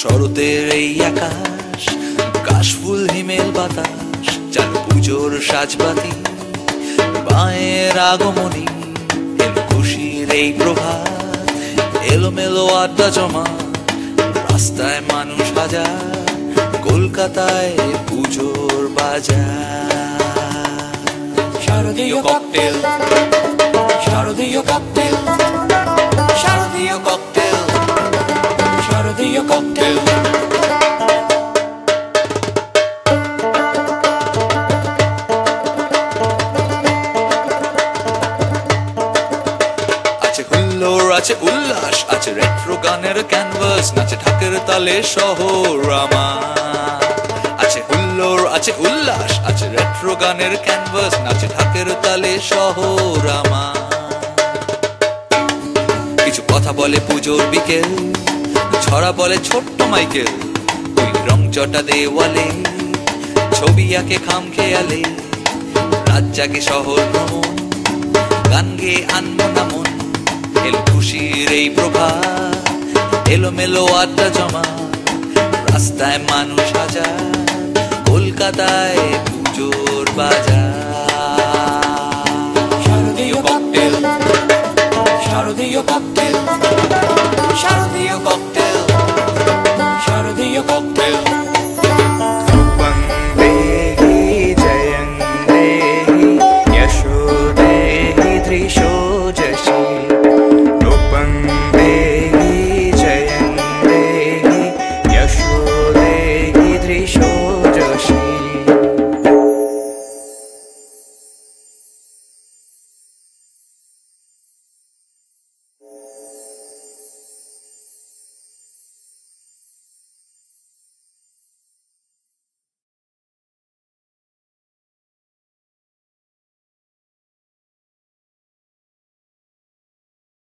শরতের এই আকাশ, কাশফুল হিমেল বাতাস, চালু পুজোর সাজবাতি, মায়ের আগমনী, এলো খুশির এই প্রভাত, এলোমেলো আড্ডা জমা, রাস্তায় মানুষ হাজার, কলকাতায় পুজোর বাজার। শারদীয় ককটেল, শারদীয় ককটেল, শারদীয় ককটেল, শারদীয় ককটেল। আছে হুল্লোড়, আছে উল্লাস, আছে রেট্রো গানের ক্যানভাস, নাচে ঢাকের তালে শহর আমার। আছে হুল্লোড়, আছে উল্লাস, আছে রেট্রো গানের ক্যানভাস, নাচে ঢাকের তালে শহর আমার। কিছু কথা বলে পুজোর বিকেল, ছড়া বলে ছোট্ট মাইকেল, ওই রং চটা দেওয়ালে ছবি আঁকে খাম খেয়ালে, রাত জাগে শহর ভ্রমণ, গান গেয়ে আনমো না মন, এলো খুশির এই প্রভাত, এলোমেলো আড্ডা জমা, রাস্তায় মানুষ হাজার, কলকাতায় পুজোর বাজার। শারদীয় ককটেল, শারদীয় ককটেল, শারদীয় ককটেল, শারদীয় ককটেল। रूपं देहि जयं देहि यशो देहि धृषो जशि। रूपं देहि जयं देहि यशो देहि धृषो जशि।